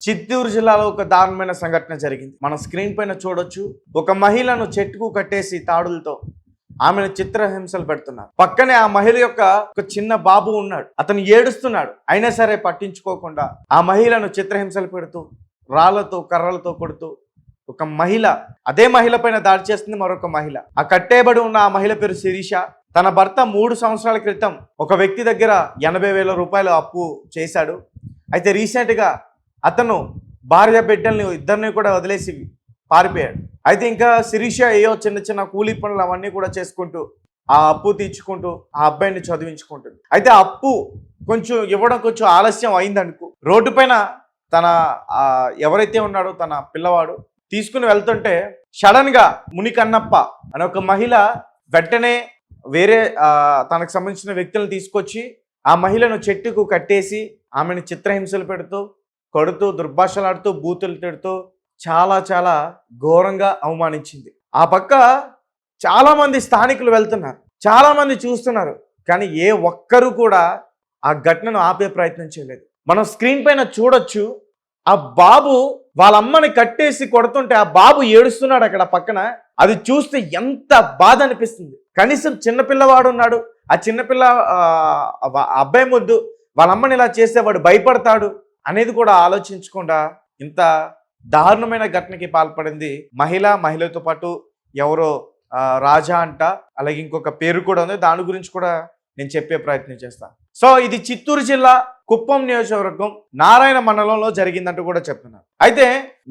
చిత్తూరు జిల్లాలో ఒక దారుణమైన సంఘటన జరిగింది. మనం స్క్రీన్ పైన చూడొచ్చు. ఒక మహిళను చెట్టుకు కట్టేసి తాడులతో ఆమెను చిత్రహింసలు పెడుతున్నారు. పక్కనే ఆ మహిళ యొక్క ఒక చిన్న బాబు ఉన్నాడు. అతను ఏడుస్తున్నాడు. అయినా సరే పట్టించుకోకుండా ఆ మహిళను చిత్రహింసలు పెడుతూ రాళ్లతో కర్రలతో కొడుతూ ఒక మహిళ అదే మహిళ పైన దాడి చేస్తుంది మరొక మహిళ. ఆ కట్టేబడి ఉన్న ఆ మహిళ పేరు శిరీష. తన భర్త 3 సంవత్సరాల క్రితం ఒక వ్యక్తి దగ్గర 80,000 రూపాయలు అప్పు చేశాడు. అయితే రీసెంట్గా అతను భార్య బిడ్డల్ని ఇద్దరిని కూడా వదిలేసి పారిపోయాడు. అయితే ఇంకా శిరీష ఏయో చిన్న చిన్న కూలీ పనులు అవన్నీ కూడా చేసుకుంటూ ఆ అప్పు తీర్చుకుంటూ ఆ అబ్బాయిని చదివించుకుంటుంది. అయితే ఆ అప్పు కొంచెం ఇవ్వడం కొంచెం ఆలస్యం అయిందనుకో. రోడ్డు పైన తన ఎవరైతే ఉన్నాడో తన పిల్లవాడు తీసుకుని వెళ్తుంటే సడన్ గా మునికన్నప్ప అనే ఒక మహిళ వెంటనే వేరే తనకు సంబంధించిన వ్యక్తులను తీసుకొచ్చి ఆ మహిళను చెట్టుకు కట్టేసి ఆమెను చిత్రహింసలు పెడుతూ కొడుతూ దుర్భాషలాడుతూ బూతులు తిడుతూ చాలా చాలా ఘోరంగా అవమానించింది. ఆ పక్క చాలా మంది స్థానికులు వెళ్తున్నారు, చాలా మంది చూస్తున్నారు, కానీ ఏ ఒక్కరు కూడా ఆ ఘటనను ఆపే ప్రయత్నం చేయలేదు. మనం స్క్రీన్ పైన చూడొచ్చు. ఆ బాబు వాళ్ళ అమ్మని కట్టేసి కొడుతుంటే ఆ బాబు ఏడుస్తున్నాడు అక్కడ పక్కన. అది చూస్తే ఎంత బాధ అనిపిస్తుంది. కనీసం చిన్నపిల్లవాడు ఉన్నాడు, ఆ చిన్నపిల్ల అబ్బాయి ముద్దు వాళ్ళ అమ్మని ఇలా చేస్తే వాడు భయపడతాడు అనేది కూడా ఆలోచించకుండా ఇంత దారుణమైన ఘటనకి పాల్పడింది మహిళతో పాటు ఎవరో రాజా అంట, అలాగే ఇంకొక పేరు కూడా ఉంది. దాని గురించి కూడా నేను చెప్పే ప్రయత్నం చేస్తాను. సో ఇది చిత్తూరు జిల్లా కుప్పం నియోజకవర్గం నారాయణ మండలంలో జరిగిందంటూ కూడా చెప్తున్నారు. అయితే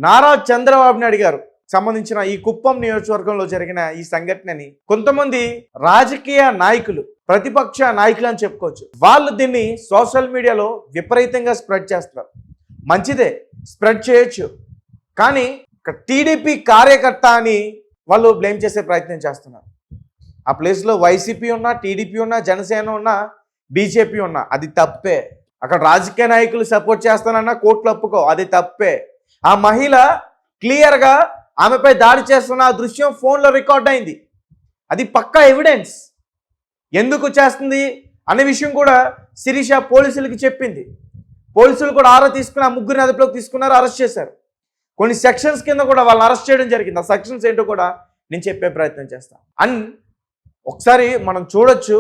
నారా చంద్రబాబు నాయుడు గారు సంబంధించిన ఈ కుప్పం నియోజకవర్గంలో జరిగిన ఈ సంఘటనని కొంతమంది రాజకీయ నాయకులు, ప్రతిపక్ష నాయకులు అని చెప్పుకోవచ్చు, వాళ్ళు దీన్ని సోషల్ మీడియాలో విపరీతంగా స్ప్రెడ్ చేస్తున్నారు. మంచిదే, స్ప్రెడ్ చేయొచ్చు, కానీ టీడీపీ కార్యకర్త అని వాళ్ళు బ్లేమ్ చేసే ప్రయత్నం చేస్తున్నారు. ఆ ప్లేస్లో వైసీపీ ఉన్నా, టీడీపీ ఉన్నా, జనసేన ఉన్నా, బీజేపీ ఉన్నా, అది తప్పే. అక్కడ రాజకీయ నాయకులు సపోర్ట్ చేస్తానన్నా కోర్టులు ఒప్పుకో, అది తప్పే. ఆ మహిళ క్లియర్గా ఆమెపై దాడి చేస్తున్న ఆ దృశ్యం ఫోన్లో రికార్డ్ అయింది. అది పక్కా ఎవిడెన్స్. ఎందుకు చేస్తుంది అనే విషయం కూడా శిరీష పోలీసులకి చెప్పింది. పోలీసులు కూడా ఆరా తీసుకుని ఆ ముగ్గురిని అదుపులోకి తీసుకున్నారు, అరెస్ట్ చేశారు. కొన్ని సెక్షన్స్ కింద కూడా వాళ్ళని అరెస్ట్ చేయడం జరిగింది. ఆ సెక్షన్స్ ఏంటో కూడా నేను చెప్పే ప్రయత్నం చేస్తాను. అండ్ ఒకసారి మనం చూడొచ్చు,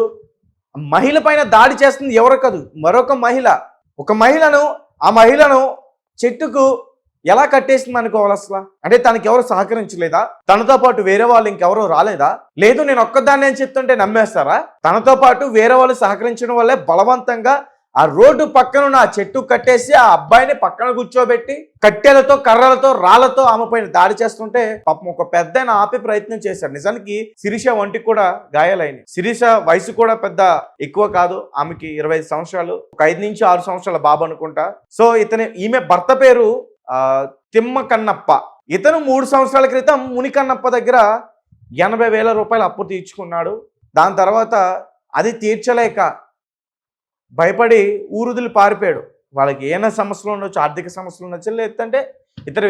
మహిళ పైన దాడి చేస్తుంది ఎవరో కాదు, మరొక మహిళ. ఒక మహిళను, ఆ మహిళను చెట్టుకు ఎలా కట్టేసింది అనుకోవాలి అసలు? అంటే తనకి ఎవరు సహకరించలేదా? తనతో పాటు వేరే వాళ్ళు ఇంకెవరో రాలేదా? లేదు నేను ఒక్కదాన్ని అని చెప్తుంటే నమ్మేస్తారా? తనతో పాటు వేరే వాళ్ళు సహకరించడం వల్లే బలవంతంగా ఆ రోడ్డు పక్కన ఉన్న ఆ చెట్టు కట్టేసి ఆ అబ్బాయిని పక్కన కూర్చోబెట్టి కట్టెలతో కర్రలతో రాళ్లతో ఆమె పైన దాడి చేస్తుంటే పాపం ఒక పెద్ద ఆపే ప్రయత్నం చేశాడు. నిజానికి శిరీష ఒంటికి కూడా గాయాలైంది. శిరీష వయసు కూడా పెద్ద ఎక్కువ కాదు, ఆమెకి 25 సంవత్సరాలు, ఒక 5 నుంచి 6 సంవత్సరాల బాబు అనుకుంటా. సో ఈమె భర్త పేరు తిమ్మకన్నప్ప. ఇతను 3 సంవత్సరాల క్రితం మునికన్నప్ప దగ్గర 80,000 రూపాయలు అప్పు తీర్చుకున్నాడు. దాని తర్వాత అది తీర్చలేక భయపడి ఊరుదులు పారిపోయాడు. వాళ్ళకి ఏమైనా సమస్యలు ఉండొచ్చు, ఆర్థిక సమస్యలు ఉండొచ్చు, లేదంటే ఇతర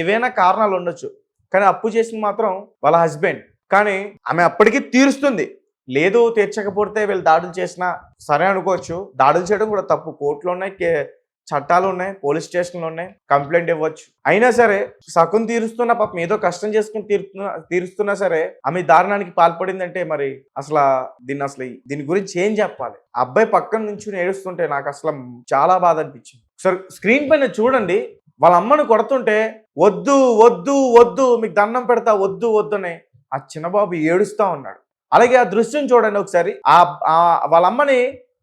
ఏవైనా కారణాలు ఉండొచ్చు, కానీ అప్పు చేసింది మాత్రం వాళ్ళ హస్బెండ్. కానీ ఆమె అప్పటికీ తీరుస్తుంది. లేదు తీర్చకపోతే వీళ్ళు దాడులు చేసినా సరే అనుకోవచ్చు. దాడులు చేయడం కూడా తప్పు. కోర్టులో ఉన్నాయి, చట్టాలు ఉన్నాయి, పోలీస్ స్టేషన్లు ఉన్నాయి, కంప్లైంట్ ఇవ్వచ్చు. అయినా సరే సగం తీరుస్తున్నా పాపం ఏదో కష్టం చేసుకుని తీరుస్తున్నా సరే ఆమె దారుణానికి పాల్పడిందంటే మరి దీని గురించి ఏం చెప్పాలి? ఆ అబ్బాయి పక్కన నుంచి ఏడుస్తుంటే నాకు అసలు చాలా బాధ అనిపించింది. సరే స్క్రీన్ పైన చూడండి, వాళ్ళ అమ్మను కొడుతుంటే వద్దు వద్దు వద్దు మీకు దండం పెడతా వద్దు వద్దునే ఆ చిన్నబాబు ఏడుస్తా ఉన్నాడు. అలాగే ఆ దృశ్యం చూడండి ఒకసారి. వాళ్ళ అమ్మని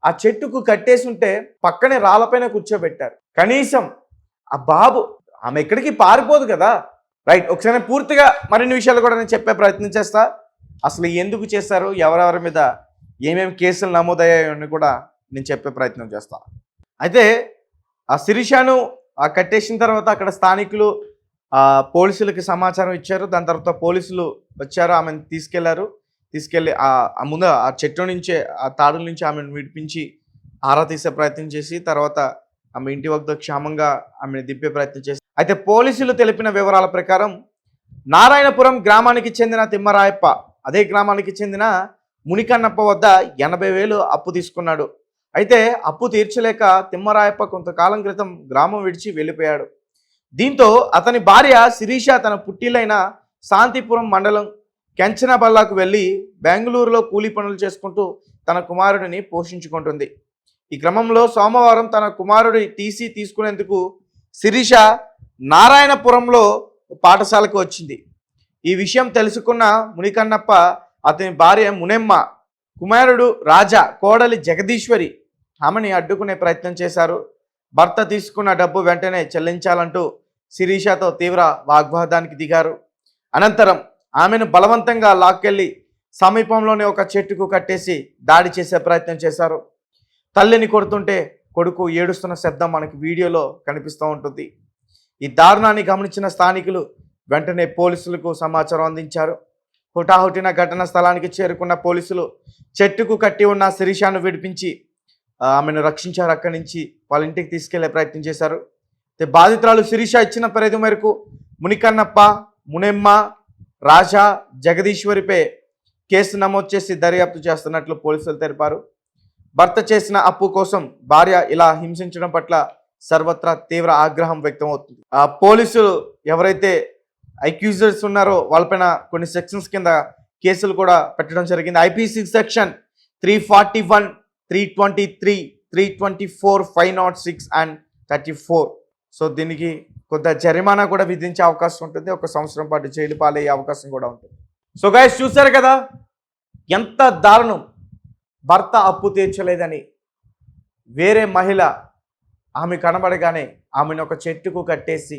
ఆ చెట్టుకు కట్టేసి ఉంటే పక్కనే రాళ్ళపైన కూర్చోబెట్టారు. కనీసం ఆ బాబు, ఆమె ఎక్కడికి పారిపోదు కదా. రైట్, ఒకసారి పూర్తిగా మరిన్ని విషయాలు కూడా నేను చెప్పే ప్రయత్నం చేస్తా. అసలు ఎందుకు చేస్తారు, ఎవరెవరి మీద ఏమేమి కేసులు నమోదయ్యాయని కూడా నేను చెప్పే ప్రయత్నం చేస్తా. అయితే ఆ శిరీషను కట్టేసిన తర్వాత అక్కడ స్థానికులు పోలీసులకి సమాచారం ఇచ్చారు. దాని తర్వాత పోలీసులు వచ్చారు, ఆమెను తీసుకెళ్ళి ముందు ఆ చెట్టు నుంచే, ఆ తాడుల నుంచి ఆమెను విడిపించి ఆరా తీసే ప్రయత్నం చేసి తర్వాత ఆమె ఇంటి వద్ద క్షేమంగా ఆమెను దింపే ప్రయత్నం చేసి. అయితే పోలీసులు తెలిపిన వివరాల ప్రకారం నారాయణపురం గ్రామానికి చెందిన తిమ్మరాయప్ప అదే గ్రామానికి చెందిన మునికన్నప్ప వద్ద 80,000 అప్పు తీసుకున్నాడు. అయితే అప్పు తీర్చలేక తిమ్మరాయప్ప కొంతకాలం క్రితం గ్రామం విడిచి వెళ్ళిపోయాడు. దీంతో అతని భార్య శిరీష తన పుట్టిలైన శాంతిపురం మండలం కెంచనబల్లాకు వెళ్ళి బెంగళూరులో కూలీ పనులు చేసుకుంటూ తన కుమారుడిని పోషించుకుంటుంది. ఈ క్రమంలో సోమవారం తన కుమారుడి టీసీ తీసుకునేందుకు శిరీష నారాయణపురంలో పాఠశాలకు వచ్చింది. ఈ విషయం తెలుసుకున్న మునికన్నప్ప, అతని భార్య మునెమ్మ, కుమారుడు రాజా, కోడలి జగదీశ్వరి ఆమెని అడ్డుకునే ప్రయత్నం చేశారు. భర్త తీసుకున్న డబ్బు వెంటనే చెల్లించాలంటూ శిరీషతో తీవ్ర వాగ్వాదానికి దిగారు. అనంతరం ఆమెను బలవంతంగా లాక్కెళ్లి సమీపంలోని ఒక చెట్టుకు కట్టేసి దాడి చేసే ప్రయత్నం చేశారు. తల్లిని కొడుతుంటే కొడుకు ఏడుస్తున్న శబ్దం మనకి వీడియోలో కనిపిస్తూ ఉంటుంది. ఈ దారుణాన్ని గమనించిన స్థానికులు వెంటనే పోలీసులకు సమాచారం అందించారు. హుటాహుటిన ఘటనా స్థలానికి చేరుకున్న పోలీసులు చెట్టుకు కట్టి ఉన్న శిరీషను విడిపించి ఆమెను రక్షించారు. అక్కడి నుంచి వాళ్ళ ఇంటికి తీసుకెళ్లే ప్రయత్నం చేశారు. బాధితురాలు శిరీష ఇచ్చిన ఫిర్యాదు మేరకు మునికన్నప్ప, మునెమ్మ, రాజా, జగదీశ్వరిపై కేసు నమోదు చేసి దర్యాప్తు చేస్తున్నట్లు పోలీసులు తెలిపారు. భర్త చేసిన అప్పు కోసం భార్య ఇలా హింసించడం పట్ల సర్వత్రా తీవ్ర ఆగ్రహం వ్యక్తం అవుతుంది. పోలీసులు ఎవరైతే అక్యూజర్స్ ఉన్నారో వాళ్ళపైన కొన్ని సెక్షన్స్ కింద కేసులు కూడా పెట్టడం జరిగింది. IPC section 341, 323, 324, 506 and 34. సో దీనికి కొంత జరిమానా కూడా విధించే అవకాశం ఉంటుంది. 1 సంవత్సరం పాటు జైలు పాలయ్యే అవకాశం కూడా ఉంటుంది. సో గైస్, చూశారు కదా ఎంత దారుణం. భర్త అప్పు తీర్చలేదని వేరే మహిళ ఆమె కనబడగానే ఆమెను ఒక చెట్టుకు కట్టేసి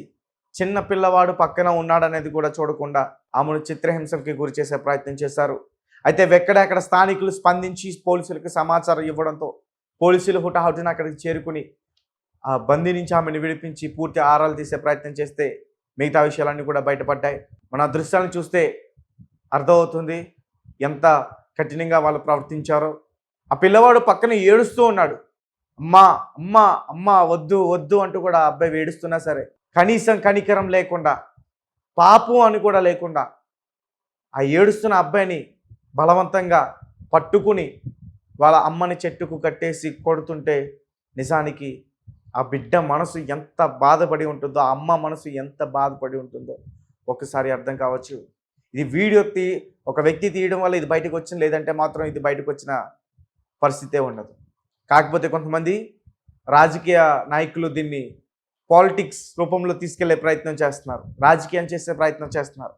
చిన్న పిల్లవాడు పక్కన ఉన్నాడనేది కూడా చూడకుండా ఆమెను చిత్రహింసలకి గురి చేసే ప్రయత్నం చేశారు. అయితే ఎక్కడెక్కడ స్థానికులు స్పందించి పోలీసులకు సమాచారం ఇవ్వడంతో పోలీసులు హుటాహుటిన అక్కడికి చేరుకుని ఆ బందీ నుంచి ఆమెను విడిపించి పూర్తి ఆరాలు తీసే ప్రయత్నం చేస్తే మిగతా విషయాలన్నీ కూడా బయటపడ్డాయి. మన దృశ్యాలను చూస్తే అర్థమవుతుంది ఎంత కఠినంగా వాళ్ళు ప్రవర్తించారో. ఆ పిల్లవాడు పక్కన ఏడుస్తూ ఉన్నాడు. అమ్మా అమ్మా అమ్మా వద్దు వద్దు అంటూ కూడా ఆ అబ్బాయి ఏడుస్తున్నా సరే కనీసం కనికరం లేకుండా, పాపం అని కూడా లేకుండా ఆ ఏడుస్తున్న అబ్బాయిని బలవంతంగా పట్టుకుని వాళ్ళ అమ్మని చెట్టుకు కట్టేసి కొడుతుంటే నిజానికి ఆ బిడ్డ మనసు ఎంత బాధపడి ఉంటుందో, ఆ అమ్మ మనసు ఎంత బాధపడి ఉంటుందో ఒకసారి అర్థం కావచ్చు. ఇది వీడియో ఒక వ్యక్తి తీయడం వల్ల ఇది బయటకు వచ్చింది, లేదంటే మాత్రం ఇది బయటకు వచ్చిన పరిస్థితే ఉండదు. కాకపోతే కొంతమంది రాజకీయ నాయకులు దీన్ని పాలిటిక్స్ రూపంలో తీసుకెళ్లే ప్రయత్నం చేస్తున్నారు, రాజకీయం చేసే ప్రయత్నం చేస్తున్నారు.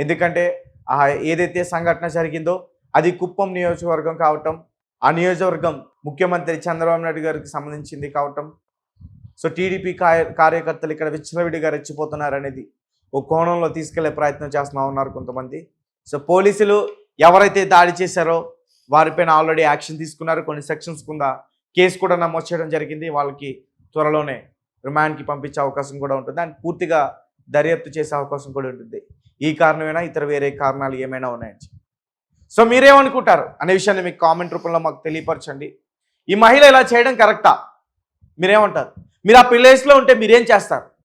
ఎందుకంటే ఏదైతే సంఘటన జరిగిందో అది కుప్పం నియోజకవర్గం కావటం, ఆ నియోజకవర్గం ముఖ్యమంత్రి చంద్రబాబు నాయుడు గారికి సంబంధించింది కావటం, సో టీడీపీ కార్యకర్తలు ఇక్కడ విచ్చలవిడిగా రెచ్చిపోతున్నారు అనేది ఒక కోణంలో తీసుకెళ్లే ప్రయత్నం చేస్తూ ఉన్నారు కొంతమంది. సో పోలీసులు ఎవరైతే దాడి చేశారో వారిపైన ఆల్రెడీ యాక్షన్ తీసుకున్నారు. కొన్ని సెక్షన్స్ కింద కేసు కూడా నమోదు చేయడం జరిగింది. వాళ్ళకి త్వరలోనే రిమాండ్కి పంపించే అవకాశం కూడా ఉంటుంది అండ్ పూర్తిగా దర్యాప్తు చేసే అవకాశం కూడా ఉంటుంది. ఈ కారణమైనా ఇతర వేరే కారణాలు ఏమైనా ఉన్నాయని. సో మీరేమనుకుంటారు అనే విషయాన్ని మీకు కామెంట్ రూపంలో మాకు తెలియపరచండి. ఈ మహిళ ఇలా చేయడం కరెక్టా? మీరేమంటారు? మీరు ఆ ప్లేస్లో ఉంటే మీరేం చేస్తారు?